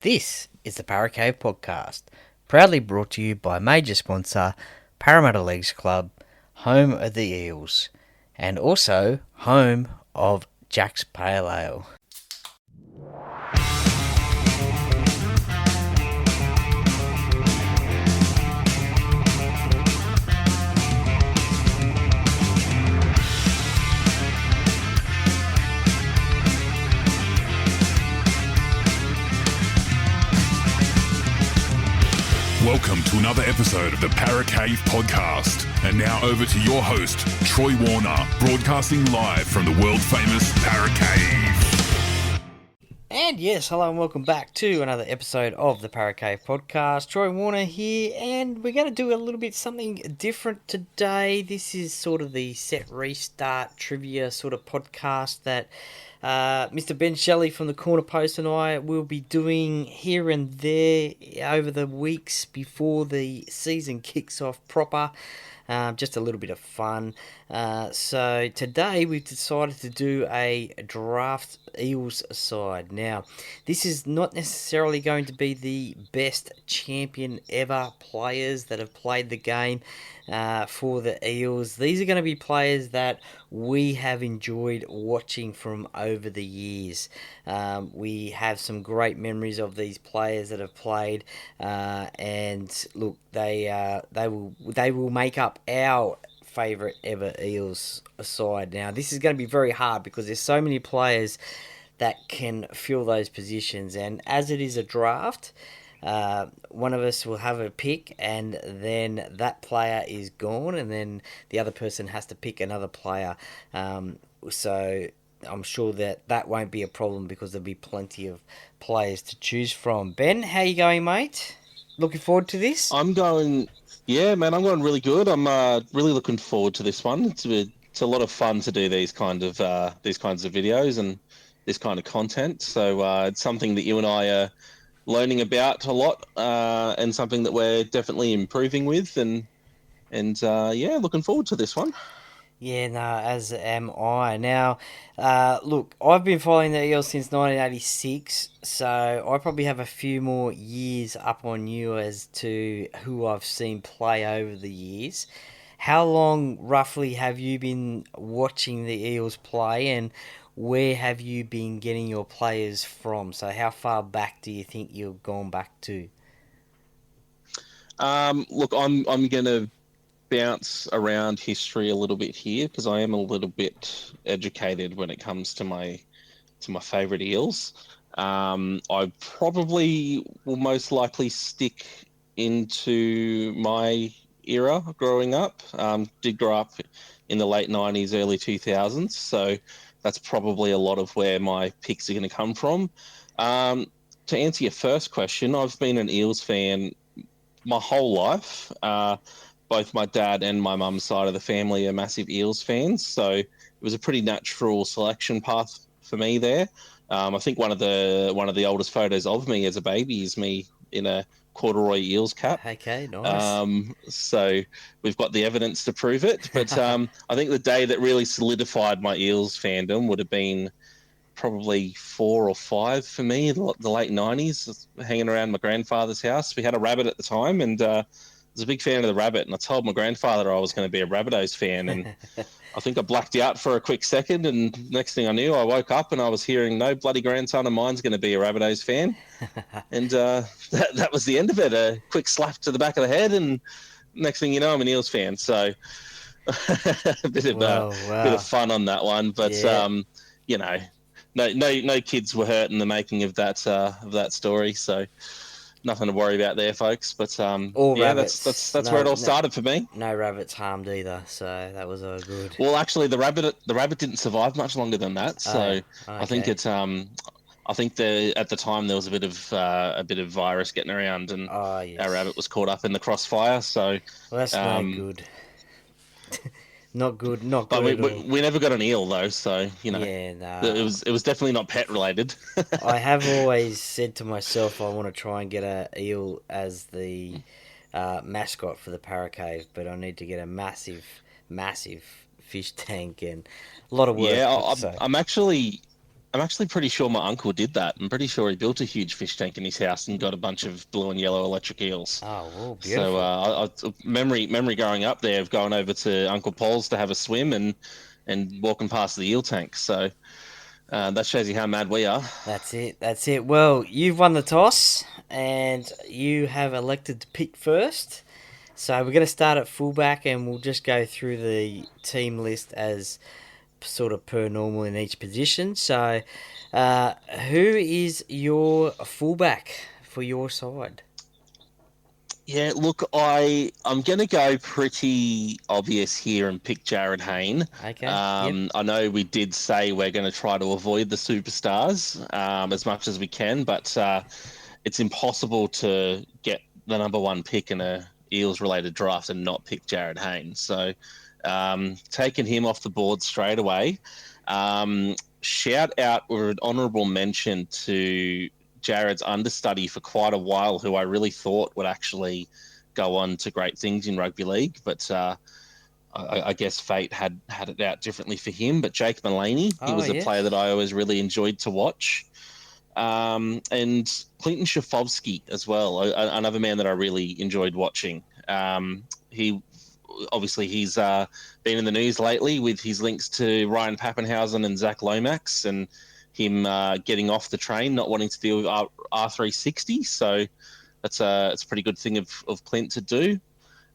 This is the Para Cave Podcast, proudly brought to you by major sponsor Parramatta Leagues Club, home of the Eels, and also home of Jack's Pale Ale. Welcome to another episode of the Para Cave Podcast. And now over to your host, Troy Warner, broadcasting live from the world-famous Para Cave. And yes, hello and welcome back to another episode of the Para Cave Podcast. Troy Warner here, and we're going to do a little bit something different today. This is sort of the set restart trivia sort of podcast that Mr. Ben Shelley from the Corner Post and I will be doing here and there over the weeks before the season kicks off proper. Just a little bit of fun. So today we've decided to do a draft Eels side. Now, this is not necessarily going to be the best champion ever players that have played the game for the Eels. These are going to be players that we have enjoyed watching from over the years. We have some great memories of these players that have played, and look, they will make up our favourite ever Eels side. Now, this is going to be very hard because there's so many players that can fill those positions, and as it is a draft, one of us will have a pick, and then that player is gone, and then the other person has to pick another player. So I'm sure that won't be a problem because there'll be plenty of players to choose from. Ben, how you going, mate? Looking forward to this? I'm going really good. I'm really looking forward to this one. It's a lot of fun to do these kinds of videos and this kind of content. So it's something that you and I are learning about a lot, and something that we're definitely improving with. And looking forward to this one. Yeah, no, as am I. Now, look, I've been following the Eels since 1986, so I probably have a few more years up on you as to who I've seen play over the years. How long, roughly, have you been watching the Eels play, and where have you been getting your players from? So how far back do you think you've gone back to? Look, I'm going to bounce around history a little bit here because I am a little bit educated when it comes to my favorite Eels. I probably will most likely stick into my era growing up. Did grow up in the late 90s, early 2000s, so that's probably a lot of where my picks are going to come from. To answer your first question, I've been an Eels fan my whole life. Both my dad and my mum's side of the family are massive Eels fans, so it was a pretty natural selection path for me there. I think one of the oldest photos of me as a baby is me in a corduroy Eels cap. Okay, nice. So we've got the evidence to prove it. But I think the day that really solidified my Eels fandom would have been probably 4 or 5 for me, the late 90s, hanging around my grandfather's house. We had a rabbit at the time, and was a big fan of the rabbit, and I told my grandfather I was going to be a Rabbitohs fan, and I think I blacked out for a quick second, and next thing I knew, I woke up and I was hearing, no bloody grandson of mine's going to be a Rabbitohs fan, and that was the end of it. A quick slap to the back of the head, and next thing you know, I'm an Eels fan. So a bit of fun on that one, but yeah. No kids were hurt in the making of that story, so nothing to worry about there, folks. But rabbits. That's where it all started for me. No rabbits harmed either, so that was all good. Well, actually, the rabbit didn't survive much longer than that. So okay. I think at the time there was a bit of virus getting around, and yes. Our rabbit was caught up in the crossfire. So that's no good. Not good. But we never got an eel though, so Yeah, no. It was definitely not pet related. I have always said to myself I want to try and get a eel as the mascot for the Para Cave, but I need to get a massive fish tank and a lot of work. Yeah, I'm I'm actually pretty sure my uncle did that. I'm pretty sure he built a huge fish tank in his house and got a bunch of blue and yellow electric eels. Oh, well, So beautiful. memory growing up there of going over to Uncle Paul's to have a swim and walking past the eel tank. So that shows you how mad we are. That's it. That's it. Well, you've won the toss, and you have elected to pick first. So we're going to start at fullback, and we'll just go through the team list as sort of per normal in each position. So, who is your fullback for your side? Yeah, look, I'm going to go pretty obvious here and pick Jared Hayne. Okay. Yep. I know we did say we're going to try to avoid the superstars as much as we can, but it's impossible to get the number one pick in a Eels related draft and not pick Jared Hayne. So taking him off the board straight away. Shout out or an honourable mention to Jared's understudy for quite a while, who I really thought would actually go on to great things in rugby league, but I guess fate had it out differently for him. But Jake Mulaney, he Oh, was a player yes. that I always really enjoyed to watch. And Clinton Shafovsky as well, another man that I really enjoyed watching. He obviously he's been in the news lately with his links to Ryan Pappenhausen and Zach Lomax, and him getting off the train, not wanting to deal with R360. So it's a pretty good thing of Clint to do.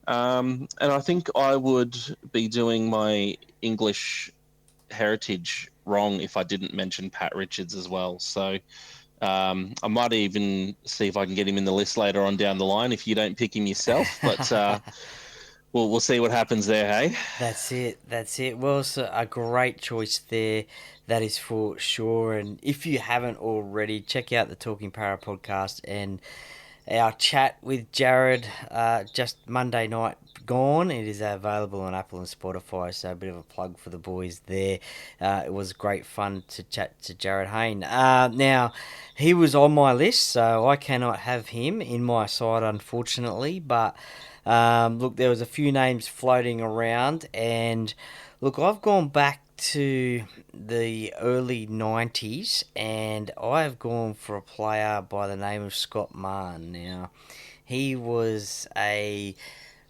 And I think I would be doing my English heritage wrong if I didn't mention Pat Richards as well. So I might even see if I can get him in the list later on down the line if you don't pick him yourself. But we'll see what happens there, hey? That's it. That's it. Well, it's a great choice there. That is for sure. And if you haven't already, check out the Talking Para podcast and our chat with Jared just Monday night gone. It is available on Apple and Spotify, so a bit of a plug for the boys there. It was great fun to chat to Jared Hayne. Now, he was on my list, so I cannot have him in my side, unfortunately, but look, there was a few names floating around, and look, I've gone back to the early 90s, and I've gone for a player by the name of Scott Mann. Now, he was a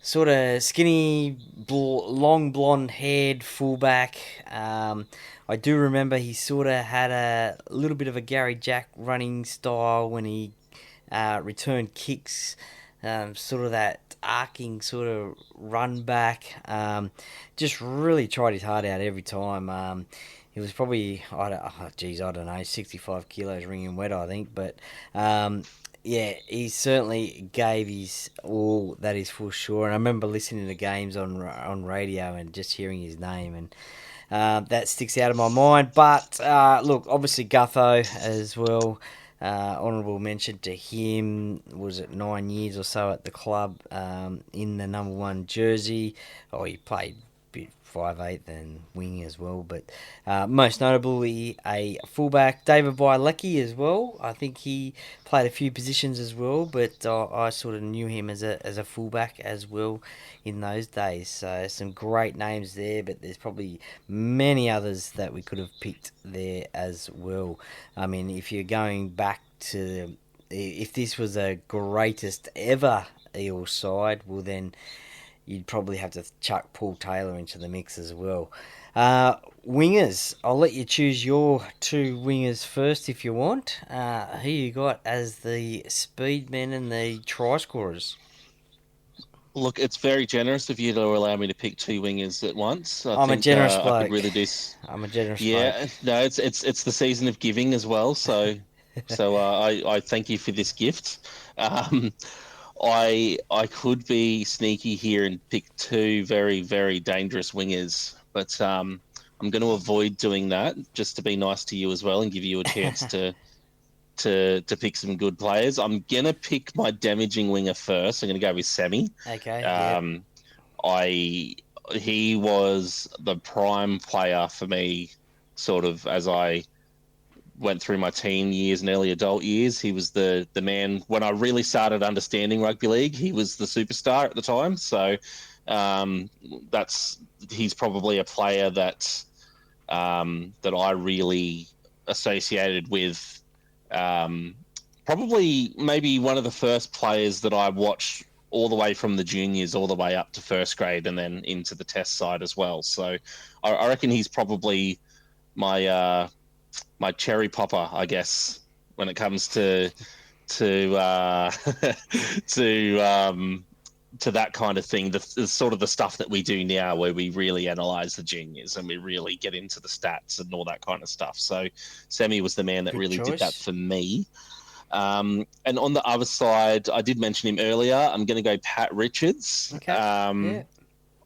sort of skinny, long blonde haired fullback. I do remember he sort of had a little bit of a Gary Jack running style when he returned kicks, sort of that arcing sort of run back. Just really tried his heart out every time. He was probably, I don't know, 65 kilos ringing wet, I think. But yeah, he certainly gave his all, that is for sure. And I remember listening to games on radio and just hearing his name, and that sticks out of my mind. But look, obviously Gutho as well. Honourable mention to him. Was it 9 years or so at the club in the number one jersey? Oh, he played 5'8" and wing as well, but most notably a fullback. David Bielecki as well. I think he played a few positions as well, but I sort of knew him as a fullback as well in those days. So some great names there, but there's probably many others that we could have picked there as well. I mean, if you're going back to, if this was a greatest ever Eel side, well then you'd probably have to chuck Paul Taylor into the mix as well. Wingers, I'll let you choose your two wingers first if you want. Who you got as the speedmen and the try scorers? Look, it's very generous of you to allow me to pick two wingers at once. I I'm a think generous I could bloke. really do. I'm a generous bloke. Yeah, no, it's the season of giving as well. So I thank you for this gift. Um, I could be sneaky here and pick two very very dangerous wingers, but I'm going to avoid doing that just to be nice to you as well and give you a chance to pick some good players. I'm gonna pick my damaging winger first. I'm gonna go with Semi. Okay, yeah. I He was the prime player for me, sort of as I went through my teen years and early adult years. He was the man when I really started understanding rugby league. He was the superstar at the time. So he's probably a player that that I really associated with probably maybe one of the first players that I watched all the way from the juniors all the way up to first grade and then into the test side as well. So I reckon he's probably my cherry popper, I guess, when it comes to to that kind of thing. The sort of the stuff that we do now, where we really analyze the juniors and we really get into the stats and all that kind of stuff. So Sammy was the man that Good really did that choice. for me. And on the other side, I did mention him earlier. I'm going to go Pat Richards. Okay. Yeah.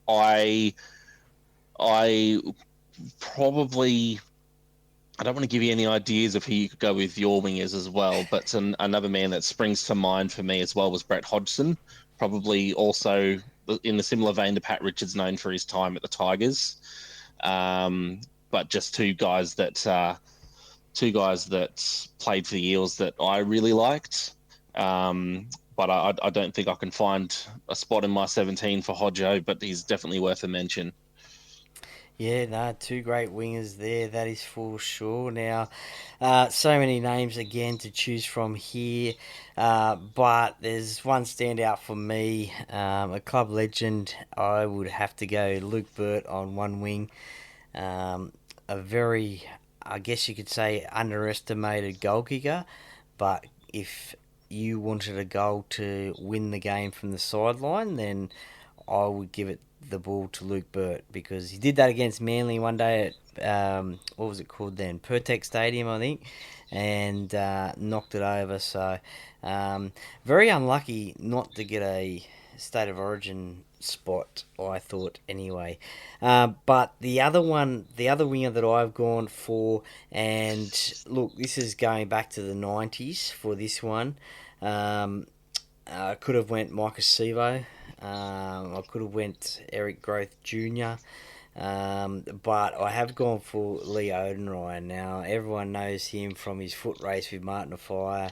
I I probably I don't want to give you any ideas of who you could go with your wingers as well, but another man that springs to mind for me as well was Brett Hodgson, probably also in a similar vein to Pat Richards, known for his time at the Tigers. But just two guys that played for the Eels that I really liked. But I don't think I can find a spot in my 17 for Hodjo, but he's definitely worth a mention. Yeah, no, two great wingers there, that is for sure. Now, so many names again to choose from here, but there's one standout for me, a club legend. I would have to go Luke Burt on one wing. A very, I guess you could say, underestimated goal kicker, but if you wanted a goal to win the game from the sideline, then I would give it the ball to Luke Burt because he did that against Manly one day at what was it called then? Pertec Stadium, I think, and knocked it over. So very unlucky not to get a state of origin spot, I thought anyway. But the other one, the other winger that I've gone for, and look, this is going back to the 90s for this one. I could have went Micah Sevo. I could have went Eric Growth Jr. But I have gone for Lee Odenryan. Now, everyone knows him from his foot race with Martin Fire.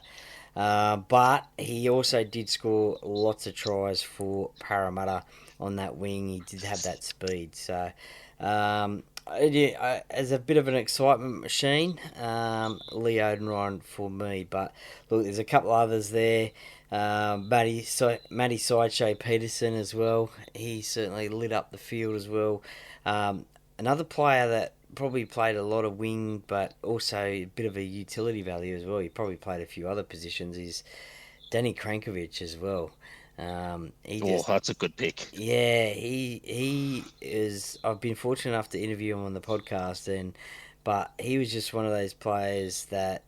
But he also did score lots of tries for Parramatta on that wing. He did have that speed. So, yeah, as a bit of an excitement machine, Lee Odenryan for me. But look, there's a couple others there. Matty Sideshow Peterson as well. He certainly lit up the field as well. Another player that probably played a lot of wing, but also a bit of a utility value as well. He probably played a few other positions. Is Danny Krankovic as well. That's a good pick. Yeah, he is. I've been fortunate enough to interview him on the podcast, but he was just one of those players that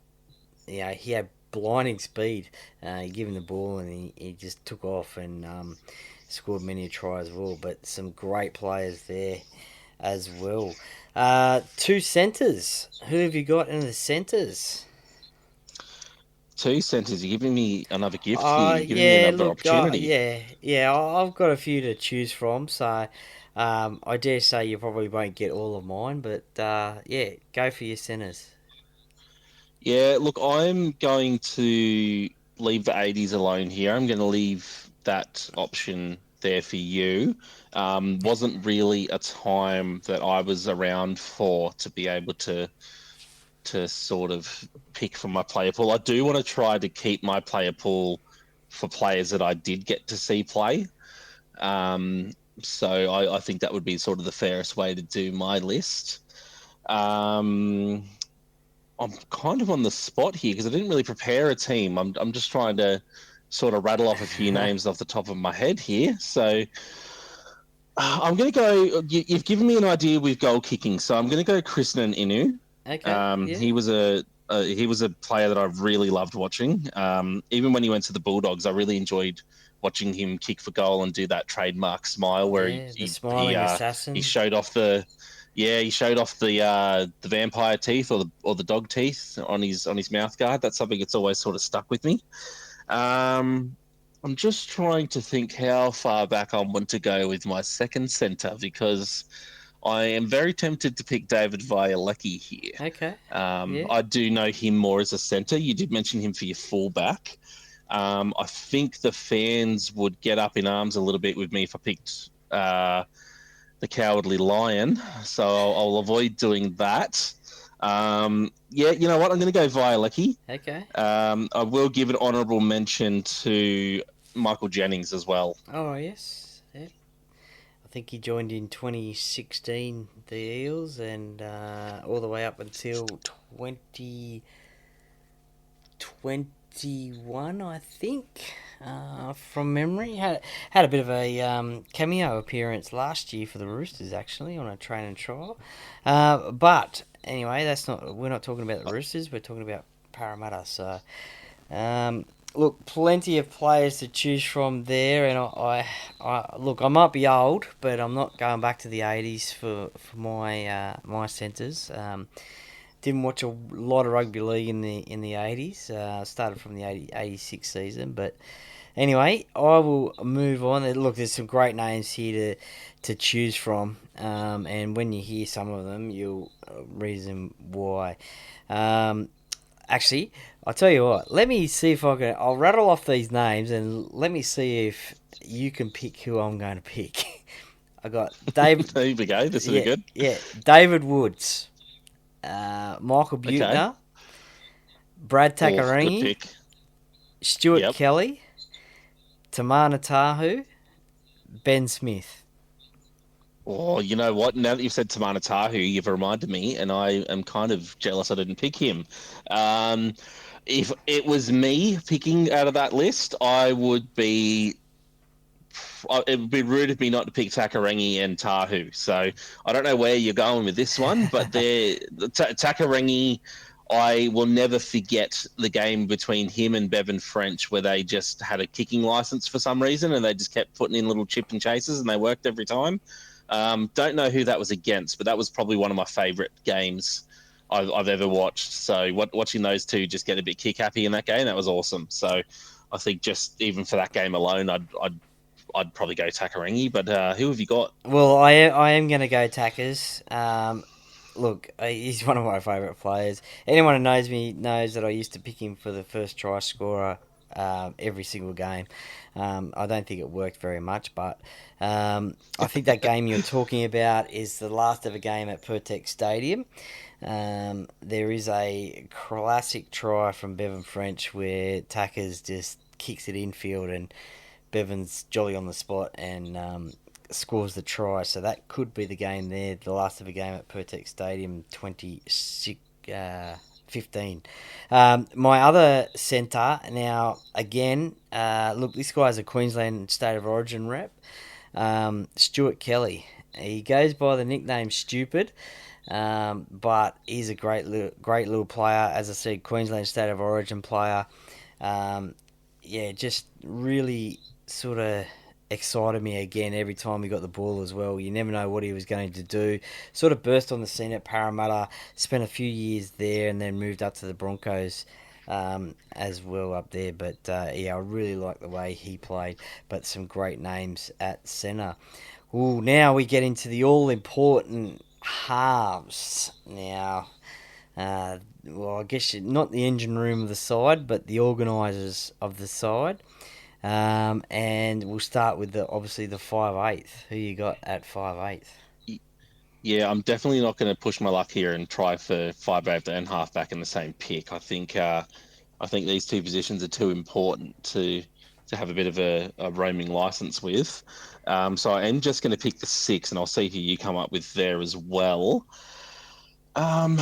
he had blinding speed. You give him the ball and he just took off and scored many a try as well. But some great players there as well. Two centres. Who have you got in the centres? Two centres. You're giving me another gift here. You're giving me Yeah, another look, opportunity. I've got a few to choose from, so I dare say you probably won't get all of mine, but yeah, go for your centres. Yeah, look, I'm going to leave the 80s alone here. I'm going to leave that option there for you. Wasn't really a time that I was around for to be able to sort of pick from my player pool. I do want to try to keep my player pool for players that I did get to see play. So I think that would be sort of the fairest way to do my list. I'm kind of on the spot here because I didn't really prepare a team. I'm just trying to sort of rattle off a few names off the top of my head here. So I'm going to go. You've given me an idea with goal kicking, so I'm going to go Krishnan Inu. Okay, yeah. He was a player that I really loved watching. Even when he went to the Bulldogs, I really enjoyed watching him kick for goal and do that trademark smile where Yeah, the smiling assassin. he showed off the vampire teeth or the dog teeth on his mouth guard. That's something that's always sort of stuck with me. I'm just trying to think how far back I want to go with my second centre because I am very tempted to pick David Violecki here. Okay. Yeah. I do know him more as a centre. You did mention him for your fullback. I think the fans would get up in arms a little bit with me if I picked the Cowardly Lion, so I'll avoid doing that. Yeah, you know what? I'm going to go Violecki. Okay. I will give an honourable mention to Michael Jennings as well. Oh yes. Yep. I think he joined in 2016 the Eels, and all the way up until 2021, I think, from memory. Had a bit of a cameo appearance last year for the Roosters, actually, on a training trial. But anyway, that's not. We're not talking about the Roosters. We're talking about Parramatta. So, um, look, plenty of players to choose from there, and look, I might be old, but I'm not going back to the '80s for my centres. Didn't watch a lot of rugby league in the 80s. Started from the 86 season, but anyway, I will move on. Look, there's some great names here to choose from, and when you hear some of them, you'll reason why. Um, Actually, I'll tell you what. Let me see if I can. I'll rattle off these names and let me see if you can pick who I'm going to pick. I got Dave. There we go. This will be Yeah, good. yeah. David Woods, Michael Okay. Butner, Brad Oh, good Takarangi, pick. Stuart Yep. Kelly, Tamana Tahu, Ben Smith. Oh, you know what? Now that you've said Tamana Tahu, you've reminded me, and I am kind of jealous I didn't pick him. Um, if it was me picking out of that list, it would be rude of me not to pick Takarangi and Tahu. So I don't know where you're going with this one, but Takarangi, I will never forget the game between him and Bevan French, where they just had a kicking license for some reason, and they just kept putting in little chip and chases, and they worked every time. Don't know who that was against, but that was probably one of my favourite games I've ever watched. So watching those two just get a bit kick happy in that game, that was awesome. So I think just even for that game alone, I'd probably go Takarangi. But who have you got? Well, I am going to go Tackers. Look, he's one of my favourite players. Anyone who knows me knows that I used to pick him for the first try scorer every single game. I don't think it worked very much, but I think that game you're talking about is the last ever game at Pertex Stadium. There is a classic try from Bevan French where Tackers just kicks it infield and Bevan's jolly on the spot and scores the try. So that could be the game there, the last ever game at Pertex Stadium 2015. My other centre, now, again, look, this guy's a Queensland State of Origin rep, Stuart Kelly. He goes by the nickname Stupid. But he's a great little player. As I said, Queensland State of Origin player. Yeah, just really sort of excited me again every time he got the ball as well. You never know what he was going to do. Sort of burst on the scene at Parramatta, spent a few years there, and then moved up to the Broncos as well up there. But yeah, I really like the way he played. But some great names at centre. Ooh, now we get into the all important halves. Now, well, I guess not the engine room of the side, but the organisers of the side. And we'll start with obviously the 5/8. Who you got at 5/8? Yeah, I'm definitely not going to push my luck here and try for 5'8" and halfback in the same pick. I think these two positions are too important to have a bit of a roaming license with. So I am just going to pick the 6, and I'll see who you come up with there as well. Um,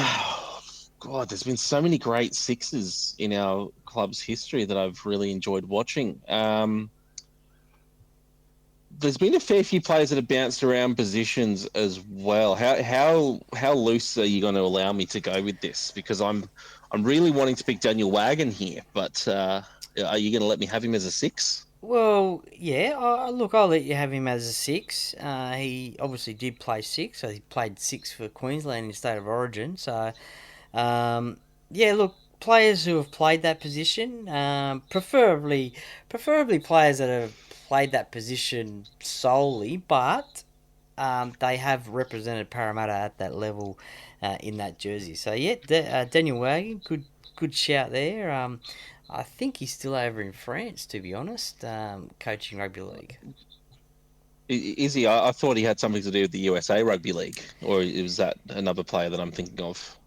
God, there's been so many great sixes in our club's history that I've really enjoyed watching. There's been a fair few players that have bounced around positions as well. How loose are you going to allow me to go with this? Because I'm really wanting to pick Daniel Wagon here, but are you going to let me have him as a 6? Well, yeah. Look, I'll let you have him as a 6. He obviously did play 6, so he played 6 for Queensland in State of Origin. So, yeah. Look, players who have played that position, preferably players that have played that position solely, but they have represented Parramatta at that level in that jersey. So yeah, Daniel Wagon, good shout there. I think he's still over in France, to be honest, coaching rugby league. Is he? I thought he had something to do with the USA Rugby League, or is that another player that I'm thinking of?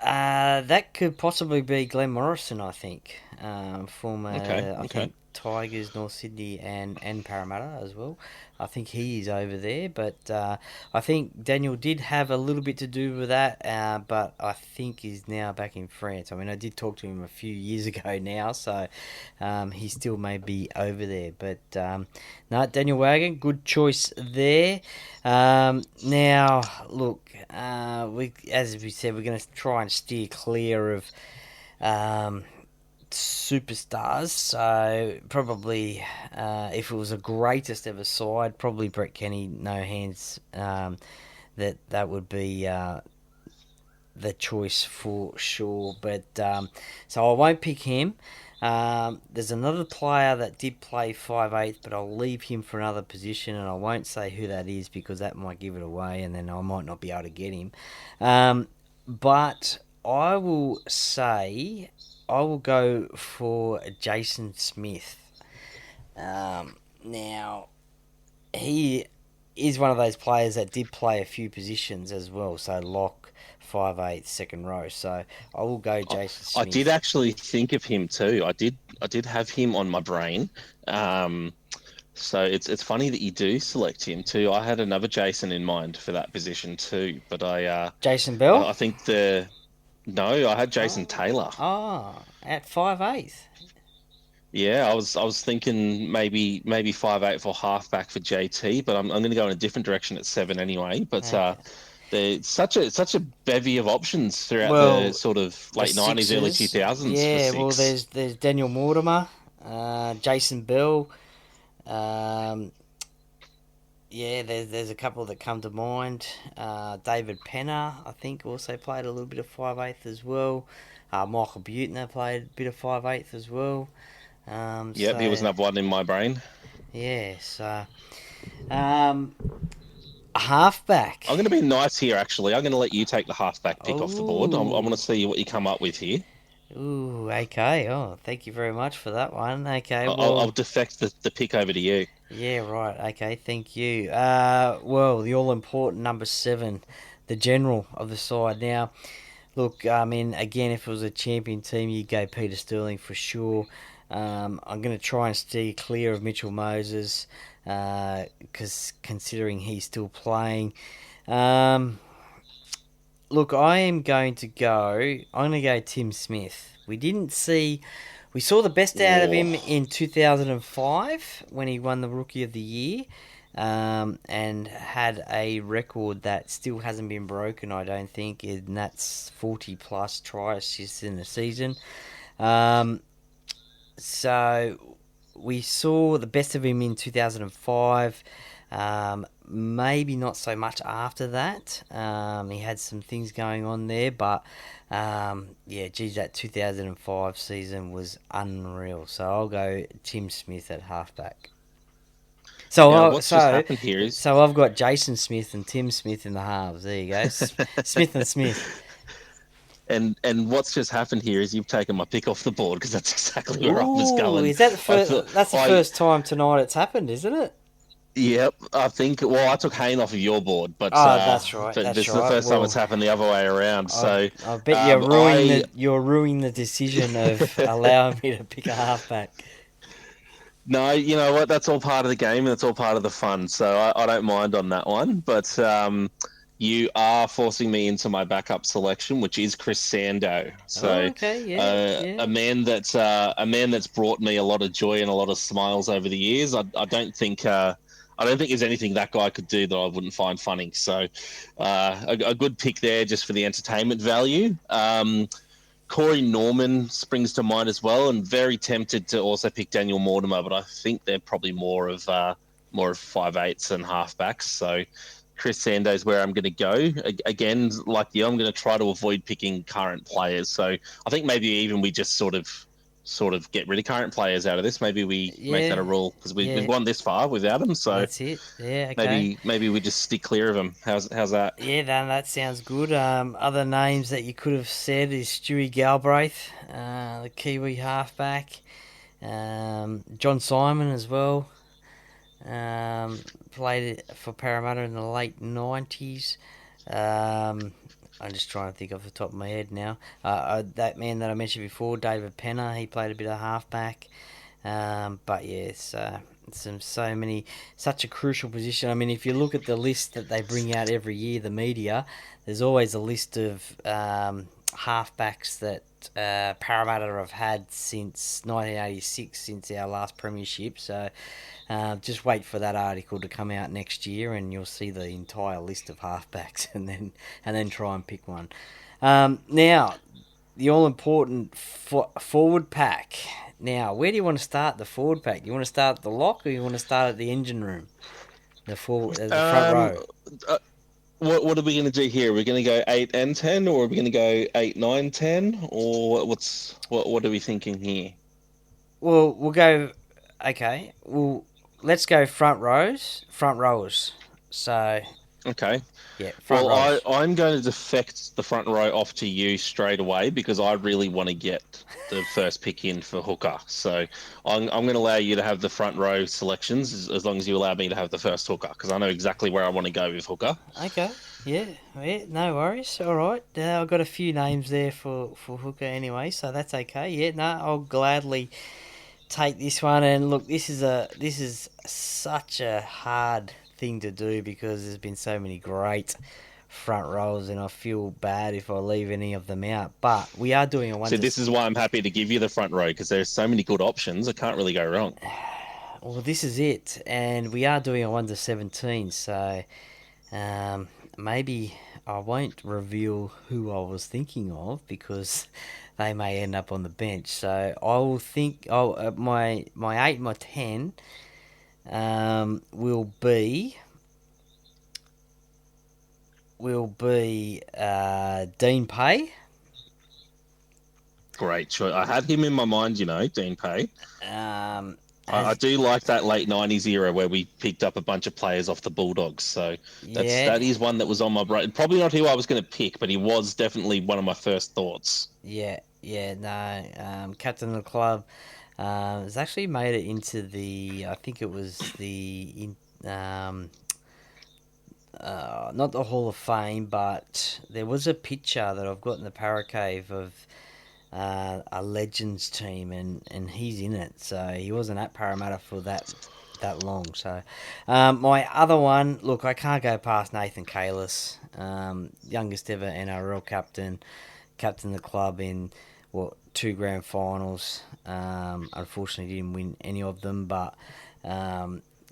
That could possibly be Glenn Morrison, I think. Okay, I okay. think Tigers, North Sydney, and Parramatta as well. I think he is over there, but I think Daniel did have a little bit to do with that, but I think he's now back in France. I mean, I did talk to him a few years ago now, so he still may be over there. But no, Daniel Wagon, good choice there. Now, look, as we said, we're going to try and steer clear of um, superstars. So probably, if it was a greatest ever side, probably Brett Kenny, no hands. That would be the choice for sure. But so I won't pick him. There's another player that did play 5/8, but I'll leave him for another position, and I won't say who that is because that might give it away, and then I might not be able to get him. But I will say I will go for Jason Smith. Now he is one of those players that did play a few positions as well, so lock 5/8 second row. So I will go I, Jason I did Smith. actually think of him too. I did have him on my brain. So it's funny that you do select him too. I had another Jason in mind for that position too, but Jason Bell. I think the no, I had Jason Oh, Taylor. at 5/8. Yeah, I was thinking maybe 5/8 for halfback for JT, but I'm going to go in a different direction at seven anyway. But Okay. there's such a bevy of options throughout the Well, sort of the late '90s, early Sixers. 2000s for Yeah. Well, six. there's Daniel Mortimer, Jason Bell. Um, yeah, there's a couple that come to mind. David Penner, I think, also played a little bit of 5/8 as well. Michael Butner played a bit of 5/8 as well. Yep, he was So another one in my brain. yeah, so um, halfback. I'm going to be nice here, actually. I'm going to let you take the halfback pick off the board. I want to Oh, see what you come up with here. ooh, okay. Oh, thank you very much for that one. Okay, I'll well, defect the pick over to you. yeah, right. Okay, thank you. Well, the all important number seven, the general of the side. Now, look, I mean, again, if it was a champion team, you'd go Peter Sterling for sure. I'm going to try and steer clear of Mitchell Moses because considering he's still playing. Um, Look, I am going to go. I'm going to go Tim Smith. We saw the best out of him Oh, in 2005 when he won the Rookie of the Year, and had a record that still hasn't been broken. I don't think, and that's 40 plus try assists in the season. Um, so we saw the best of him in 2005. Maybe not so much after that. He had some things going on there, but yeah, geez, that 2005 season was unreal. So I'll go Tim Smith at halfback. So, now I- what's just so, happened here is so I've got Jason Smith and Tim Smith in the halves. There you go, Smith and Smith. and what's just happened here is you've taken my pick off the board because that's exactly where I was Ooh, going. is that the I thought first? That's the I first time tonight it's happened, isn't it? Yep, I think. Well, I took Hayne off of your board, Oh, that's right. but That's this is the right. first time it's Well, happened the other way around. I So, I bet I you're ruining the decision of allowing me to pick a halfback. no, you know what? That's all part of the game, and it's all part of the fun. So I don't mind on that one. But you are forcing me into my backup selection, which is Chris Sando. Oh, So okay, yeah, yeah, a man that's brought me a lot of joy and a lot of smiles over the years. I don't think. I don't think there's anything that guy could do that I wouldn't find funny. So, a good pick there just for the entertainment value. Corey Norman springs to mind as well, and very tempted to also pick Daniel Mortimer, but I think they're probably more of 5/8s and halfbacks. So Chris Sando is where I'm going to go. Again, like you, I'm going to try to avoid picking current players. So I think maybe even we just sort of get rid of current players out of this. Maybe we make that yeah, a rule because we've yeah. gone this far without them. So That's it. Yeah, okay. maybe we just stick clear of them. How's that? Yeah, then that sounds good. Other names that you could have said is Stewie Galbraith, the Kiwi halfback. John Simon as well. Played for Parramatta in the late 90s. Um, I'm just trying to think off the top of my head now. That man that I mentioned before, David Penner, he played a bit of halfback. But yeah, such a crucial position. I mean, if you look at the list that they bring out every year, the media, there's always a list of halfbacks that Parramatta have had since 1986, since our last premiership. So just wait for that article to come out next year, and you'll see the entire list of halfbacks, and then try and pick one. Now, the all important forward pack. Now, where do you want to start the forward pack? Do you want to start at the lock, or you want to start at the engine room, the front Um, row? uh, what are we going to do here? We're going to go 8 and 10, or are we going to go 8, 9, 10, or what are we thinking here? Well, we'll go. Okay, well, let's go front rows, front rowers. So Okay. yeah, front Well, rows. I'm going to defect the front row off to you straight away because I really want to get the first pick in for hooker. So I'm going to allow you to have the front row selections as long as you allow me to have the first hooker because I know exactly where I want to go with hooker. Okay, yeah, yeah, no worries. All right, I've got a few names there for hooker anyway, so that's okay. Yeah, no, I'll gladly take this one. And look, this is such a hard thing to do because there's been so many great front rows, and I feel bad if I leave any of them out. But we are doing a one So to. this is why I'm happy to give you the front row because there's so many good options. I can't really go wrong. Well, this is it, and we are doing a 1 to 17. So um, maybe I won't reveal who I was thinking of because they may end up on the bench. So I will think. Oh, my 8, my 10 will be Dean Pay. Great choice. I had him in my mind, Dean Pay. I As do like that late '90s era where we picked up a bunch of players off the Bulldogs. So yeah, that is one that was on my brain. Probably not who I was going to pick, but he was definitely one of my first thoughts. yeah, no, captain of the club. Has actually made it into the. I think it was not the Hall of Fame, but there was a picture that I've got in the Paracave of a Legends team, and he's in it. So he wasn't at Parramatta for that long. So my other one, look, I can't go past Nathan Kalis, youngest ever NRL captain the club in what 2 grand finals. Unfortunately, didn't win any of them, but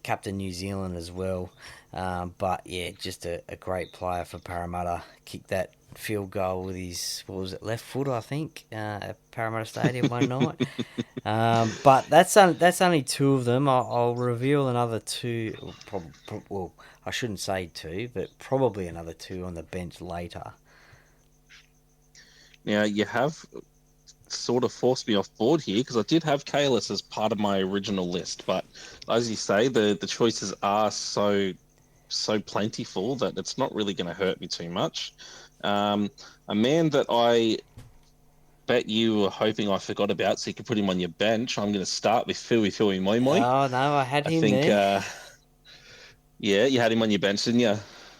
captain New Zealand as well. But yeah, just a great player for Parramatta. Kicked that field goal with his, what was it, left foot, I think, at Parramatta Stadium one night. But that's only two of them. I'll reveal another two. Well, I shouldn't say two, but probably another two on the bench later. Now you have sort of forced me off board here because I did have Kalis as part of my original list, but as you say, the choices are so plentiful that it's not really going to hurt me too much. A man that I bet you were hoping I forgot about, so you could put him on your bench. I'm going to start with Fui Moi Moi. Oh no, I had I him think, there. yeah, you had him on your bench, didn't you?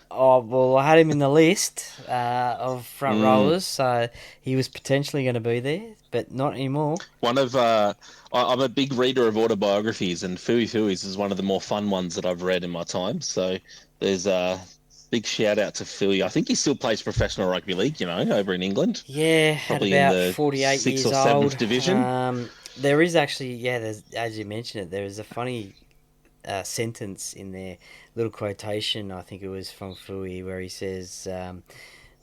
Oh well, I had him in the list of front Mm. rowers, so he was potentially going to be there, but not anymore. One of I'm a big reader of autobiographies, and Fui's is one of the more fun ones that I've read in my time. So there's a big shout out to Fui. I think he still plays professional rugby league, over in England, Yeah, at probably in about the 48 sixth years or old. seventh division. There is actually, yeah, there's, as you mentioned it, there is a funny sentence in there, little quotation, I think it was from Fui, where he says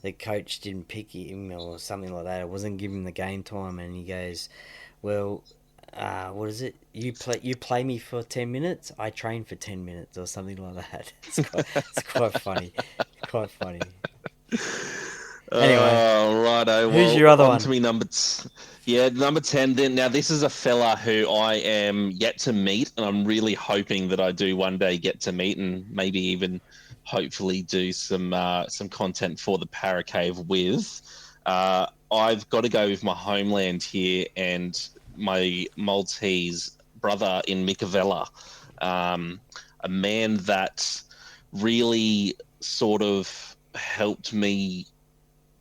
the coach didn't pick him or something like that. It wasn't giving him the game time, and he goes, "Well, what is it? You play me for 10 minutes. I train for 10 minutes, or something like that." It's quite funny, quite funny. Anyway, Righto. who's Well, your other on one? to me yeah, number 10 then. Now, this is a fella who I am yet to meet, and I'm really hoping that I do one day get to meet and maybe even hopefully do some content for the Paracave with. I've got to go with my homeland here and my Maltese brother in Mikavella, a man that really sort of helped me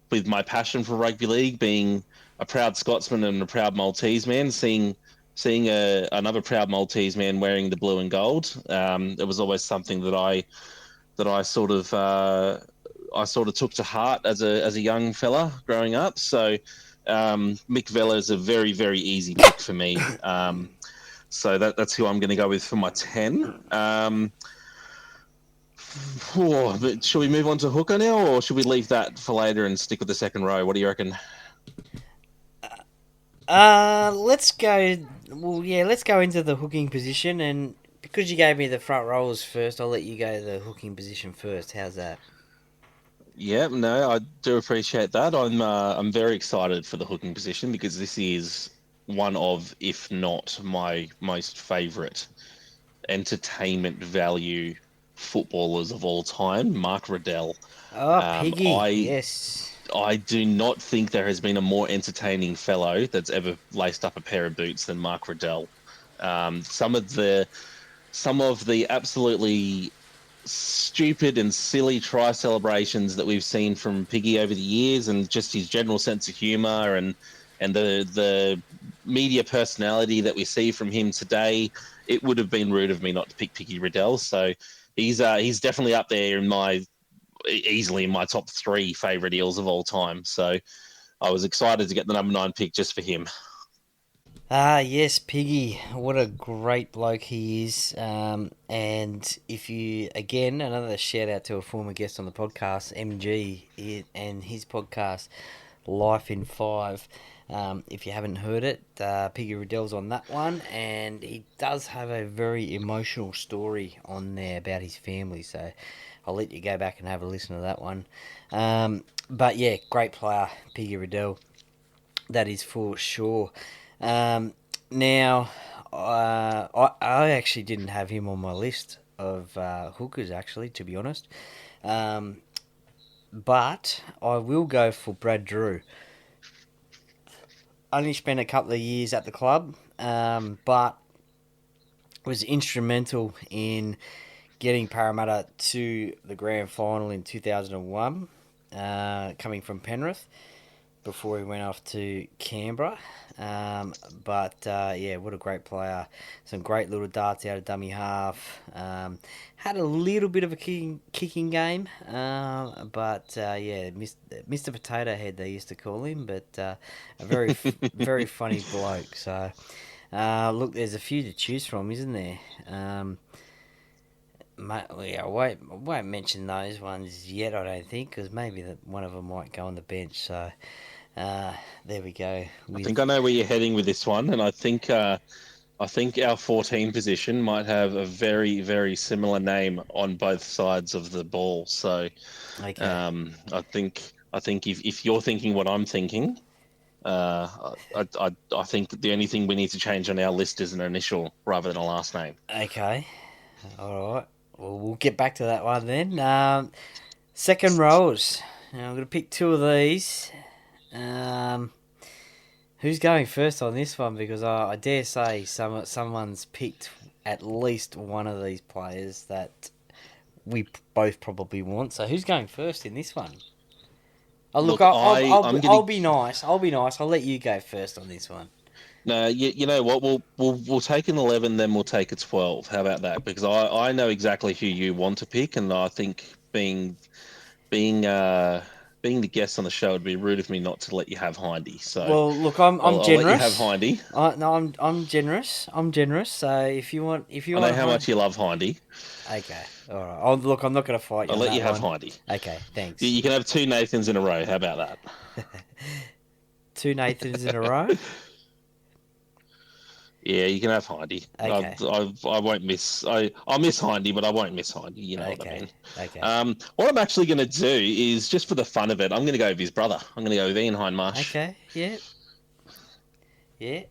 with my passion for rugby league, being a proud Scotsman and a proud Maltese man, seeing another proud Maltese man wearing the blue and gold, it was always something that I sort of took to heart as a young fella growing up. So Mick Vella is a very, very easy pick for me. So that's who I'm going to go with for my 10. But should we move on to hooker now, or should we leave that for later and stick with the second row? What do you reckon? Let's go. Well, yeah, let's go into the hooking position, and because you gave me the front rows first, I'll let you go to the hooking position first. How's that? Yeah, no, I do appreciate that. I'm very excited for the hooking position because this is one of, if not my most favourite entertainment value footballers of all time, Mark Riddell. Oh, Um, Piggy, I yes. I do not think there has been a more entertaining fellow that's ever laced up a pair of boots than Mark Riddell. Some of the absolutely stupid and silly try celebrations that we've seen from Piggy over the years, and just his general sense of humour and the media personality that we see from him today, it would have been rude of me not to pick Piggy Riddell. So he's definitely up there easily in my top 3 favourite Eels of all time. So I was excited to get the number 9 pick just for him. Ah, yes, Piggy. What a great bloke he is. And if you, again, another shout out to a former guest on the podcast, and his podcast, Life in Five. If you haven't heard it, Piggy Riddell's on that one, and he does have a very emotional story on there about his family. So I'll let you go back and have a listen to that one. But yeah, great player, Piggy Riddell. That is for sure. Now, I actually didn't have him on my list of hookers, actually, to be honest. But I will go for Brad Drew. Only spent a couple of years at the club, but was instrumental in getting Parramatta to the grand final in 2001, coming from Penrith, before he went off to Canberra. Yeah, what a great player. Some great little darts out of dummy half. Had a little bit of a kicking game. Yeah, Mr. Potato Head, they used to call him, but a very, very funny bloke. So, look, there's a few to choose from, isn't there? Yeah, I won't mention those ones yet, I don't think, because maybe one of them might go on the bench. So, there we go. I think I know where you're heading with this one, and I think our 14 position might have a very, very similar name on both sides of the ball. So, Okay. I think if you're thinking what I'm thinking, I think the only thing we need to change on our list is an initial rather than a last name. Okay. All right. Well, we'll get back to that one then. Second rows. Now I'm going to pick 2 of these. Who's going first on this one? Because I dare say someone's picked at least one of these players that we both probably want. So who's going first in this one? Oh, look, I'll be nice. I'll be nice. I'll let you go first on this one. No, you know what? We'll take an 11, then we'll take a 12. How about that? Because I know exactly who you want to pick, and I think being the guest on the show, it'd be rude of me not to let you have Hindy. So well, look, I'm generous. I'll let you have Hindy. No, I'm generous. I'm generous. So if you want, I know how much you love Hindy. Okay, all right. Look, I'm not going to fight you. I'll let you have one. Hindy. Okay, thanks. You can have 2 Nathans in a row. How about that? 2 Nathans in a row. Yeah, you can have Hindy. Okay. I won't miss. I'll miss Hindy, but I won't miss Hindy. You know what I mean. Okay. What I'm actually going to do is, just for the fun of it, I'm going to go with his brother. I'm going to go with Ian Hindmarsh. Okay. Yeah. Yeah.